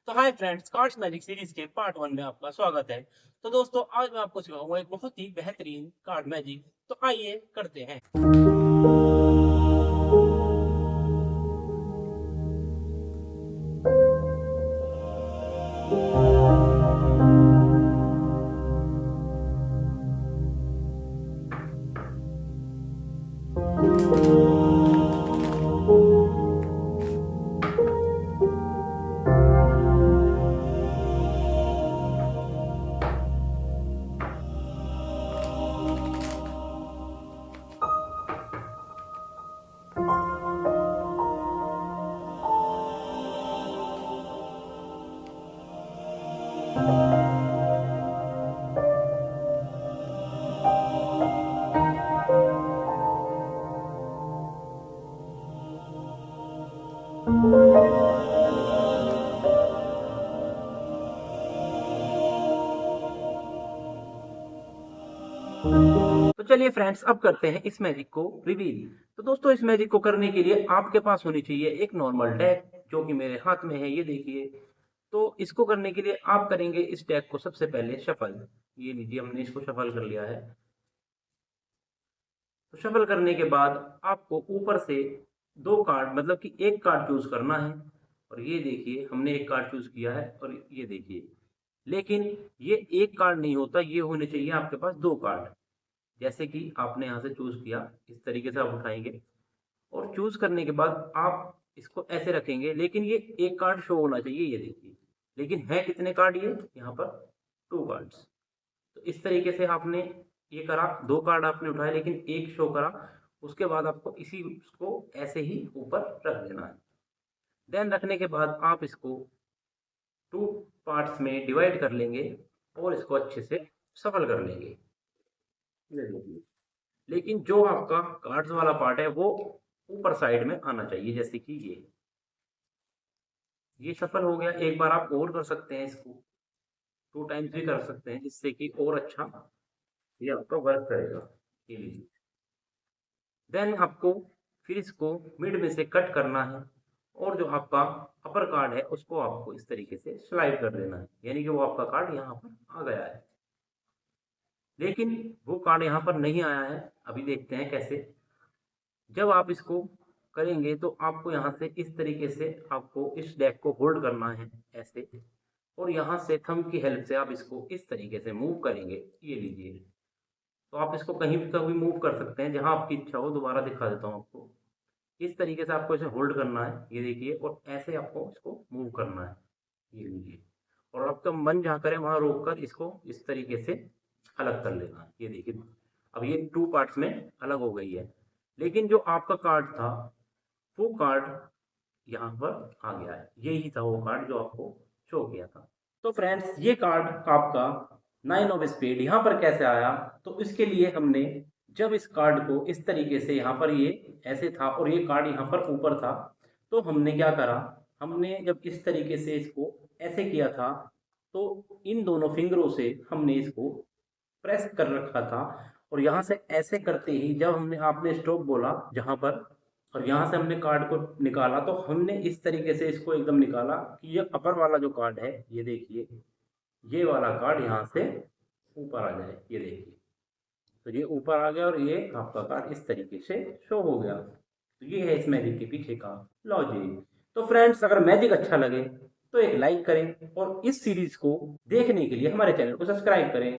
तो hi friends, cards magic series के part 1 में आपका स्वागत है। तो दोस्तों, आज मैं आपको सिखाऊंगा एक बहुत ही बेहतरीन कार्ड मैजिक। तो आइए करते हैं। तो चलिए फ्रेंड्स, अब करते हैं इस मैजिक को रिवील। तो दोस्तों, इस मैजिक को करने के लिए आपके पास होनी चाहिए एक नॉर्मल डेक, जो कि मेरे हाथ में है, ये देखिए। तो इसको करने के लिए आप करेंगे इस डेक को सबसे पहले शफल। ये लीजिए, हमने इसको शफल कर लिया है। तो शफल करने के बाद आपको ऊपर से दो कार्ड, मतलब कि एक कार्ड चूज करना है। और ये देखिए, हमने एक कार्ड चूज किया है। और ये देखिए, लेकिन ये एक कार्ड नहीं होता, ये होने चाहिए आपके पास दो कार्ड। जैसे कि आपने यहाँ से चूज किया, इस तरीके से आप उठाएंगे। और चूज करने के बाद आप इसको ऐसे रखेंगे, लेकिन ये एक कार्ड शो होना चाहिए, ये देखिए। लेकिन है कितने कार्ड ये यहाँ पर? To cards. तो इस तरीके से आपने ये करा, दो कार्ड आपने उठाए लेकिन एक शो करा। उसके बाद आपको इसी को ऐसे ही ऊपर रख देना है। देन रखने के बाद आप इसको टू पार्ट्स में डिवाइड कर लेंगे और इसको अच्छे से सफल कर लेंगे। ये देखिए। लेकिन जो आपका कार्ड्स वाला पार्ट है वो ऊपर साइड में आना चाहिए, जैसे कि ये सफल हो गया। एक बार आप और कर सकते हैं इसको, टू टाइम्स भी कर सकते हैं, जिससे कि और अच्छा ये आपका वर्क करेगा। ये लीजिए। देन आपको फिर इसको मिड में से कट करना है। और जो आपका अपर कार्ड है उसको आपको इस तरीके से स्लाइड कर देना है, यानी कि वो आपका कार्ड यहाँ पर आ गया है। लेकिन वो कार्ड यहाँ पर नहीं आया है, अभी देखते हैं कैसे। जब आप इसको करेंगे तो आपको यहाँ से इस तरीके से आपको इस डेक को होल्ड करना है, ऐसे। और यहाँ से थंब की हेल्प से आप इसको इस तरीके से मूव करेंगे। ये लीजिए। तो आप इसको कहीं भी कभी मूव कर सकते हैं, जहाँ आपकी इच्छा हो। दोबारा दिखा देता हूँ आपको। इस तरीके से आपको इसे होल्ड करना है, ये देखिए। और ऐसे आपको इसको मूव करना है, ये लीजिए। और आपका मन जहाँ करे वहाँ रोक कर इसको इस तरीके से अलग कर लेना है, ये देखिए। अब ये टू पार्ट्स में अलग हो गई है। लेकिन जो आपका कार्ड था, वो कार्ड यहाँ पर आ गया है। यही था वो कार्ड जो आपको शो किया था। तो फ्रेंड्स, ये कार्ड आपका नाइन ऑफ स्पेड यहाँ पर कैसे आया? तो इसके लिए हमने, जब इस कार्ड को इस तरीके से यहाँ पर ये ऐसे था और ये कार्ड यहाँ पर ऊपर था, तो हमने क्या करा? हमने जब इस तरीके से इसको ऐसे किया था, तो इन दोनों फिंगरों से हमने इसको प्रेस कर रखा था। और यहाँ से ऐसे करते ही जब हमने आपने स्टॉप बोला जहाँ पर, और यहाँ से हमने कार्ड को निकाला, तो हमने इस तरीके से इसको एकदम निकाला कि ये अपर वाला जो कार्ड है, ये देखिए, ये वाला कार्ड यहाँ से ऊपर आ जाए, ये देखिए। तो ये ऊपर आ गया और ये आपका कार्ड इस तरीके से शो हो गया। तो ये है इस मैजिक के पीछे का लॉजिक। तो फ्रेंड्स, अगर मैजिक अच्छा लगे तो एक लाइक करें और इस सीरीज को देखने के लिए हमारे चैनल को सब्सक्राइब करें।